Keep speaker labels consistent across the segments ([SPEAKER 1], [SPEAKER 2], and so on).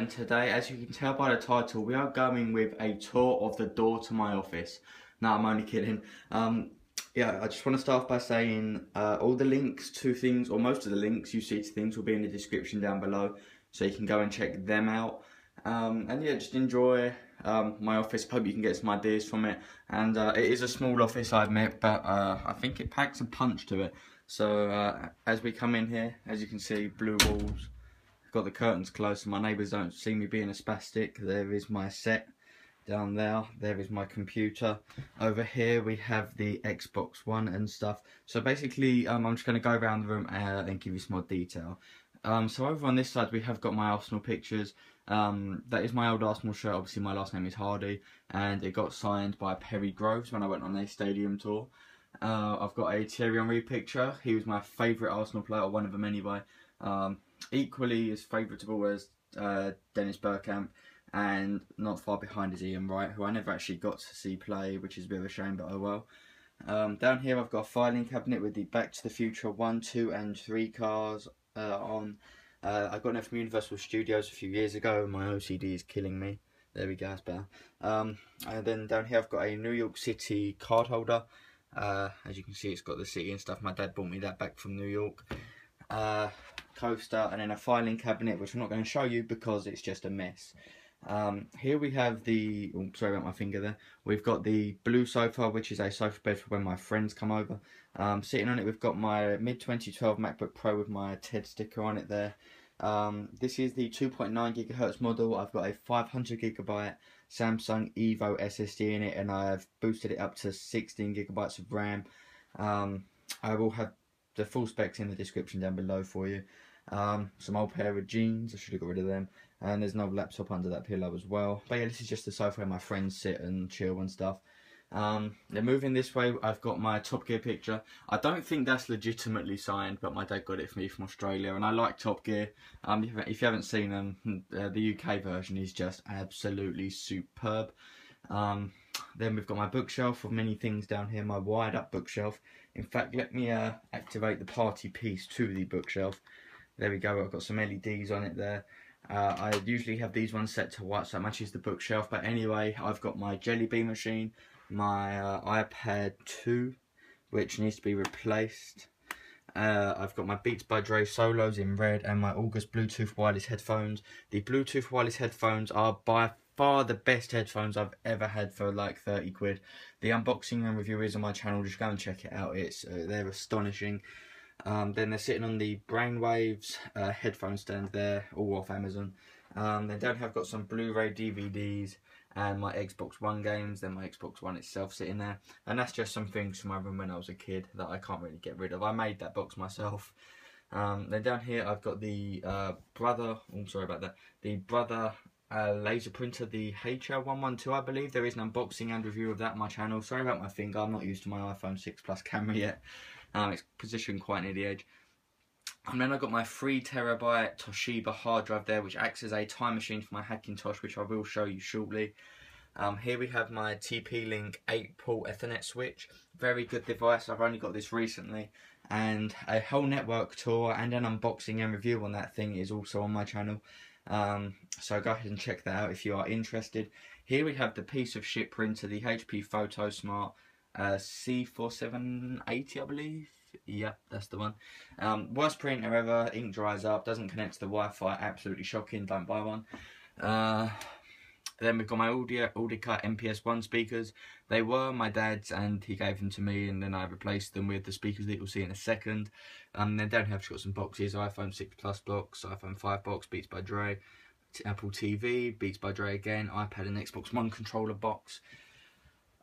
[SPEAKER 1] and today, as you can tell by the title, we are going with a tour of the door to my office. No, I'm only kidding. Yeah, I just want to start by saying all the links to things, or most of the links you see to things, will be in the description down below, so you can go and check them out. And yeah, just enjoy my office. Hope you can get some ideas from it. And it is a small office, I admit, but I think it packs a punch to it. So as we come in here, as you can see, blue walls. Got the curtains closed so my neighbours don't see me being a spastic. There is my set down there. There is my computer. Over here we have the Xbox One and stuff. So basically I'm just going to go around the room and give you some more detail. So over on this side we have got my Arsenal pictures. That is my old Arsenal shirt. Obviously my last name is Hardy, and it got signed by Perry Groves when I went on a stadium tour. I've got a Thierry Henry picture. He was my favourite Arsenal player, or one of them anyway. Equally as favourable as Dennis Bergkamp, and not far behind is Ian Wright, who I never actually got to see play, which is a bit of a shame, but oh well. Down here I've got a filing cabinet with the Back to the Future 1, 2 and 3 cars on. I got them from Universal Studios a few years ago. My OCD is killing me. There we go, that's better. And then down here I've got a New York City card holder. As you can see, it's got the city and stuff. My dad bought me that back from New York. Coaster, and then a filing cabinet, which I'm not going to show you because it's just a mess. Here we have the, oh, sorry about my finger there, we've got the blue sofa, which is a sofa bed for when my friends come over. Sitting on it we've got my mid-2012 MacBook Pro with my TED sticker on it there. This is the 2.9 GHz model. I've got a 500GB Samsung Evo SSD in it, and I've boosted it up to 16 GB of RAM. I will have the full specs in the description down below for you. Some old pair of jeans, I should have got rid of them, and there's an old laptop under that pillow as well. But yeah, this is just the sofa where my friends sit and chill and stuff. Then moving this way, I've got my Top Gear picture. I don't think that's legitimately signed, but my dad got it for me from Australia, and I like Top Gear. If you haven't seen them, the UK version is just absolutely superb. Then we've got my bookshelf of many things down here, my wired up bookshelf. In fact, let me activate the party piece to the bookshelf. There we go, I've got some LEDs on it there. I usually have these ones set to white, so it matches the bookshelf. But anyway, I've got my Jelly Bean machine, my iPad 2, which needs to be replaced. I've got my Beats by Dre Solos in red, and my August Bluetooth wireless headphones. The Bluetooth wireless headphones are by far the best headphones I've ever had for like 30 quid. The unboxing and review is on my channel, just go and check it out. They're astonishing. Then they're sitting on the Brainwaves headphone stand there, all off Amazon. Then down here I've got some Blu-ray DVDs and my Xbox One games, then my Xbox One itself sitting there. And that's just some things from my room when I was a kid that I can't really get rid of. I made that box myself. Then down here I've got the Brother laser printer, the HR112 I believe. There is an unboxing and review of that on my channel. Sorry about my finger, I'm not used to my iPhone 6 Plus camera yet. It's positioned quite near the edge. And then I've got my 3TB Toshiba hard drive there, which acts as a time machine for my Hackintosh, which I will show you shortly. Here we have my TP-Link 8-port Ethernet switch. Very good device, I've only got this recently. And a whole network tour and an unboxing and review on that thing is also on my channel. So go ahead and check that out if you are interested. Here we have the piece of shit printer, the HP PhotoSmart C4780 I believe. Yep, that's the one. Worst printer ever, ink dries up, doesn't connect to the Wi-Fi, absolutely shocking, don't buy one. Then we've got my Audica MPS1 speakers. They were my dad's and he gave them to me, and then I replaced them with the speakers that you'll see in a second. Then down here I've got some boxes, iPhone 6 Plus box, iPhone 5 box, Beats by Dre, Apple TV, Beats by Dre again, iPad and Xbox One controller box.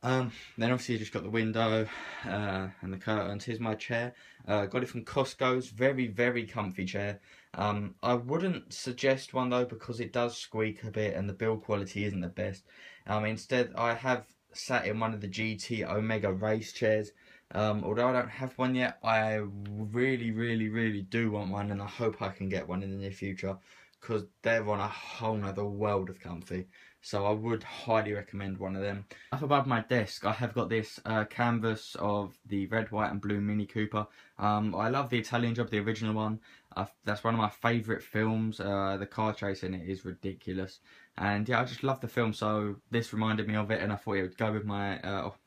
[SPEAKER 1] Then obviously you just got the window and the curtains. Here's my chair. Got it from Costco's. Very, very comfy chair. I wouldn't suggest one though because it does squeak a bit and the build quality isn't the best. Instead I have sat in one of the GT Omega race chairs. Although I don't have one yet, I really do want one, and I hope I can get one in the near future because they're on a whole nother world of comfy. So I would highly recommend one of them. Up above my desk, I have got this canvas of the red, white and blue Mini Cooper. I love the Italian job, the original one. That's one of my favourite films. The car chase in it is ridiculous, and yeah, I just love the film. So this reminded me of it, and I thought it would go with my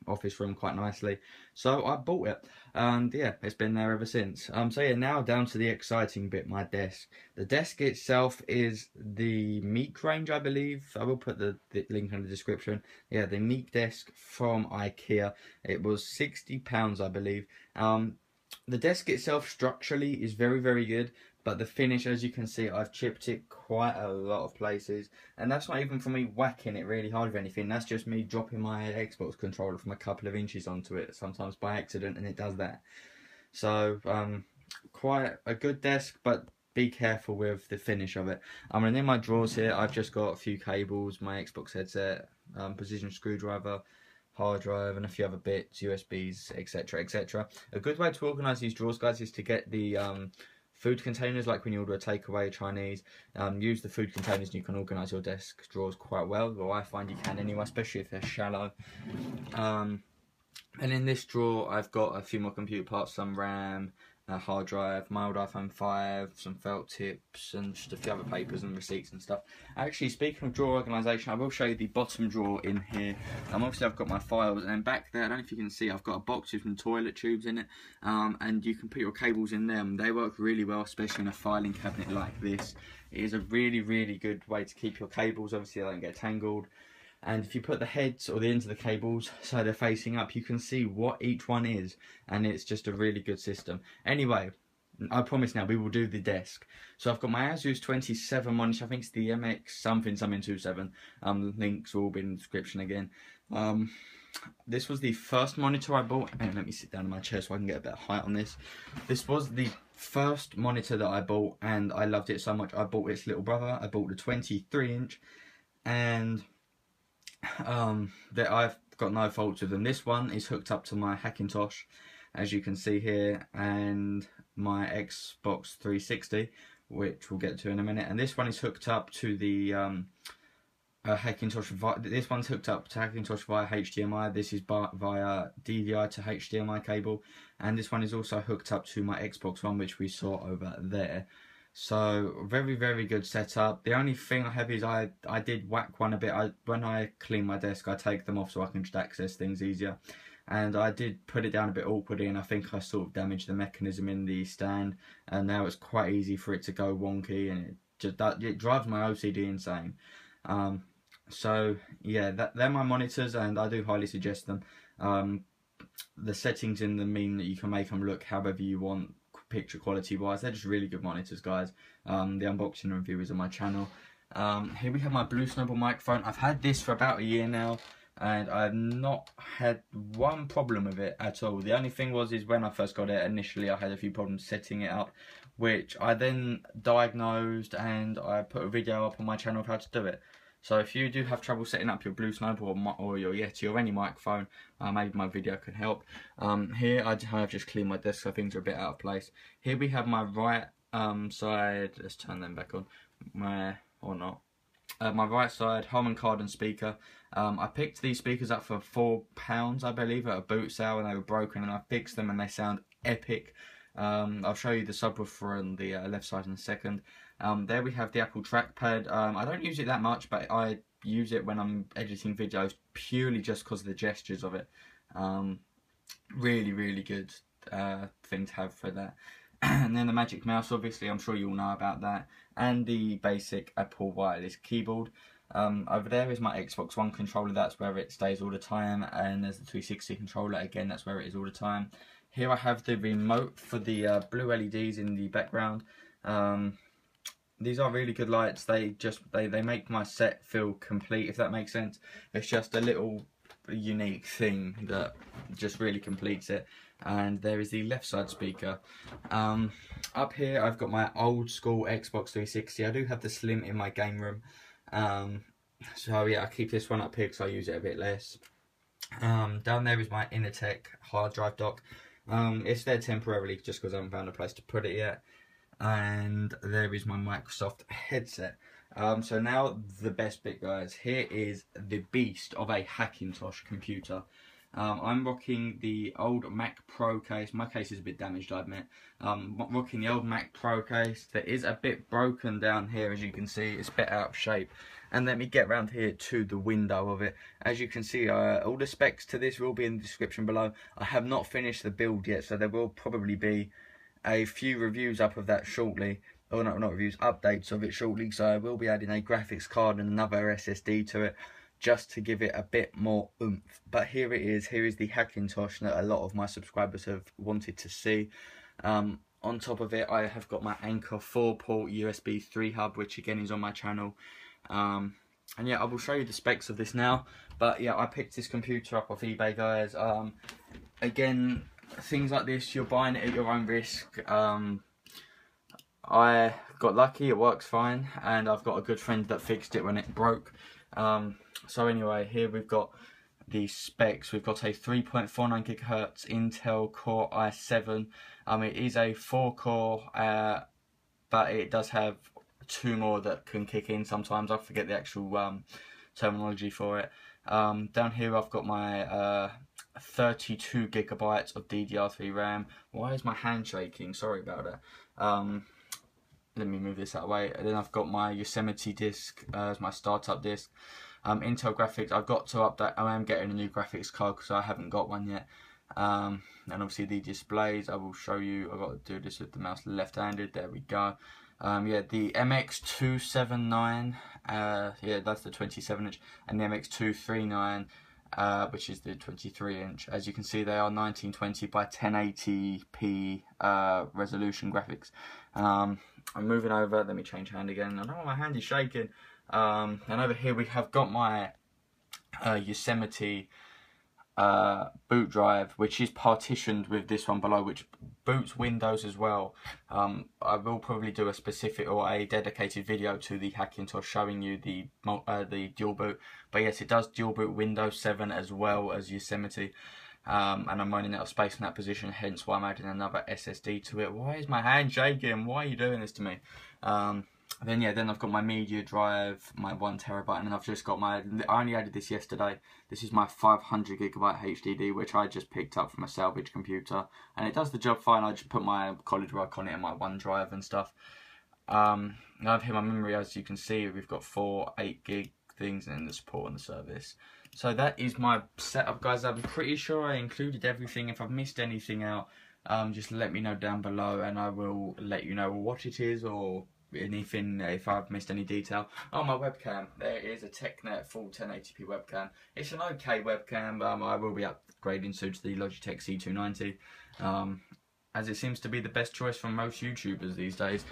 [SPEAKER 1] office room quite nicely. So I bought it, and yeah, it's been there ever since. So yeah, now down to the exciting bit, my desk. The desk itself is the Meek range, I believe. I will put the link in the description. Yeah, the Meek desk from IKEA. It was £60, I believe. The desk itself structurally is very, very good, but the finish, as you can see, I've chipped it quite a lot of places, and that's not even from me whacking it really hard with anything. That's just me dropping my Xbox controller from a couple of inches onto it, sometimes by accident, and it does that. So quite a good desk, but be careful with the finish of it. And in my drawers here, I've just got a few cables, my Xbox headset, precision screwdriver, hard drive, and a few other bits, USBs, etc, etc. A good way to organise these drawers, guys, is to get the food containers, like when you order a takeaway Chinese. Use the food containers and you can organise your desk drawers quite well. Well, I find you can anyway, especially if they're shallow. And in this drawer, I've got a few more computer parts, some RAM, a hard drive, my old iPhone 5, some felt tips, and just a few other papers and receipts and stuff. Actually, speaking of drawer organisation, I will show you the bottom drawer in here. Obviously, I've got my files, and then back there, I don't know if you can see, I've got a box with some toilet tubes in it, and you can put your cables in them. They work really well, especially in a filing cabinet like this. It is a really, really good way to keep your cables, obviously they don't get tangled. And if you put the heads or the ends of the cables so they're facing up, you can see what each one is, and it's just a really good system. Anyway, I promise now we will do the desk. So I've got my Asus 27 monitor, I think it's the MX something 27. Links will all be in the description again. This was the first monitor I bought, and let me sit down in my chair so I can get a bit of height on this. This was the first monitor that I bought, and I loved it so much I bought its little brother. I bought the 23-inch, and that I've got no faults with them. This one is hooked up to my Hackintosh, as you can see here, and my Xbox 360, which we'll get to in a minute. And this one is hooked up to the Hackintosh. This one's hooked up to Hackintosh via HDMI. This is via DVI to HDMI cable, and this one is also hooked up to my Xbox One, which we saw over there. So very, very good setup. The only thing I have is I did whack one a bit. When I clean my desk, I take them off so I can just access things easier. And I did put it down a bit awkwardly, and I think I sort of damaged the mechanism in the stand. And now it's quite easy for it to go wonky, and it drives my OCD insane. So yeah, they're my monitors, and I do highly suggest them. The settings in them mean that you can make them look however you want, picture quality wise. They're just really good monitors, guys. The unboxing review is on my channel. Here we have my Blue Snowball microphone. I've had this for about a year now, and I've not had one problem with it at all. The only thing is when I first got it initially, I had a few problems setting it up, which I then diagnosed, and I put a video up on my channel of how to do it. So if you do have trouble setting up your Blue Snowball or your Yeti or any microphone, maybe my video can help. Here I have just cleaned my desk so things are a bit out of place. Here we have my right side, let's turn them back on, my right side Harman Kardon speaker. I picked these speakers up for £4, I believe, at a boot sale, and they were broken, and I fixed them and they sound epic. I'll show you the subwoofer on the left side in a second. There we have the Apple trackpad. I don't use it that much, but I use it when I'm editing videos purely just because of the gestures of it. Really, really good thing to have for that. And then the Magic Mouse, obviously, I'm sure you all know about that. And the basic Apple wireless keyboard. Over there is my Xbox One controller, that's where it stays all the time. And there's the 360 controller, again, that's where it is all the time. Here I have the remote for the blue LEDs in the background. These are really good lights. They make my set feel complete, if that makes sense. It's just a little unique thing that just really completes it. And there is the left side speaker. Up here I've got my old school Xbox 360. I do have the Slim in my game room. So yeah, I keep this one up here because I use it a bit less. Down there is my Innertech hard drive dock. It's there temporarily just because I haven't found a place to put it yet. And there is my Microsoft headset. So now the best bit, guys. Here is the beast of a Hackintosh computer. I'm rocking the old Mac Pro case. My case is a bit damaged, I admit. I'm rocking the old Mac Pro case that is a bit broken down here, as you can see. It's a bit out of shape. And let me get around here to the window of it. As you can see, all the specs to this will be in the description below. I have not finished the build yet, so there will probably be a few reviews up of that shortly. Or not reviews, updates of it shortly. So I will be adding a graphics card and another SSD to it, just to give it a bit more oomph. But here it is. Here is the Hackintosh that a lot of my subscribers have wanted to see. On top of it, I have got my Anker 4-port USB 3 hub, which again is on my channel. And yeah, I will show you the specs of this now. But yeah, I picked this computer up off eBay, guys. Again, things like this, you're buying it at your own risk. I got lucky, it works fine, and I've got a good friend that fixed it when it broke. So anyway, here we've got the specs. We've got a 3.49 GHz Intel Core i7. It is a 4-core, but it does have 2 more that can kick in sometimes. I forget the actual terminology for it. Down here I've got my 32 gigabytes of DDR3 RAM. Why is my hand shaking? Sorry about that. Let me move this out of the way. And then I've got my Yosemite disk as my startup disk. Intel graphics, I've got to update. I am getting a new graphics card because I haven't got one yet. And obviously the displays, I will show you. I've got to do this with the mouse left-handed. There we go. Yeah, the MX279, yeah, that's the 27-inch, and the MX239, which is the 23-inch. As you can see, they are 1920 by 1080p resolution graphics. I'm moving over. Let me change hand again. I know my hand is shaking. And over here we have got my Yosemite boot drive, which is partitioned with this one below, which boots Windows as well. I will probably do a specific or a dedicated video to the Hackintosh showing you the dual boot. But yes, it does dual boot Windows 7 as well as Yosemite. And I'm running out of space in that position, hence why I'm adding another SSD to it. Why is my hand shaking? Why are you doing this to me? Then I've got my media drive, my 1 terabyte, and then I've just got my, I only added this yesterday. This is my 500 gigabyte HDD, which I just picked up from a salvage computer, and it does the job fine. I just put my college work on it and my OneDrive and stuff. Now I've here my memory, as you can see, we've got 4 8 gig things and then the support and the service. So that is my setup, guys. I'm pretty sure I included everything. If I've missed anything out, just let me know down below and I will let you know what it is or anything if I've missed any detail. Oh, my webcam. There is a TechNet full 1080p webcam. It's an okay webcam. I will be upgrading soon to the Logitech C290. As it seems to be the best choice from most YouTubers these days.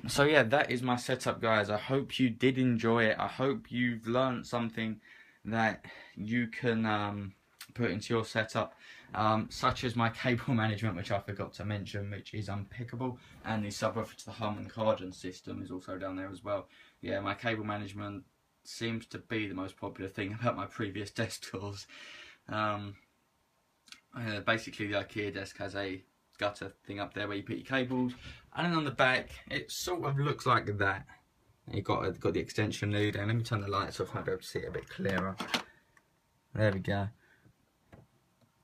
[SPEAKER 1] So yeah, that is my setup, guys. I hope you did enjoy it. I hope you've learned something that you can put into your setup, such as my cable management, which I forgot to mention, which is impeccable, and the subwoofer to the Hewlett-Packard system is also down there as well. Yeah, my cable management seems to be the most popular thing about my previous desktops. Basically, the IKEA desk has a gutter thing up there where you put your cables, and then on the back it sort of looks like that. You've got the extension lead, and let me turn the lights off, I'll be able to see it a bit clearer. There we go.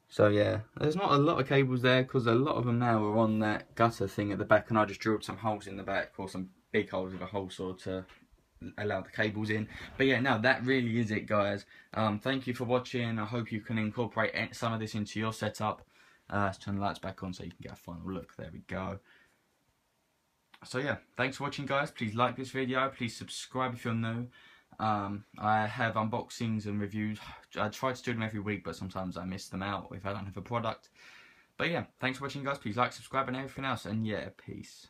[SPEAKER 1] So yeah, there's not a lot of cables there because a lot of them now are on that gutter thing at the back, and I just drilled some holes in the back, or some big holes with a hole saw to allow the cables in. But yeah, now that really is it, guys. Thank you for watching. I hope you can incorporate some of this into your setup. Let's turn the lights back on so you can get a final look. There we go. So yeah, thanks for watching, guys. Please like this video, please subscribe if you're new. I have unboxings and reviews. I try to do them every week, but sometimes I miss them out if I don't have a product. But yeah, thanks for watching, guys. Please like, subscribe and everything else, and yeah, peace.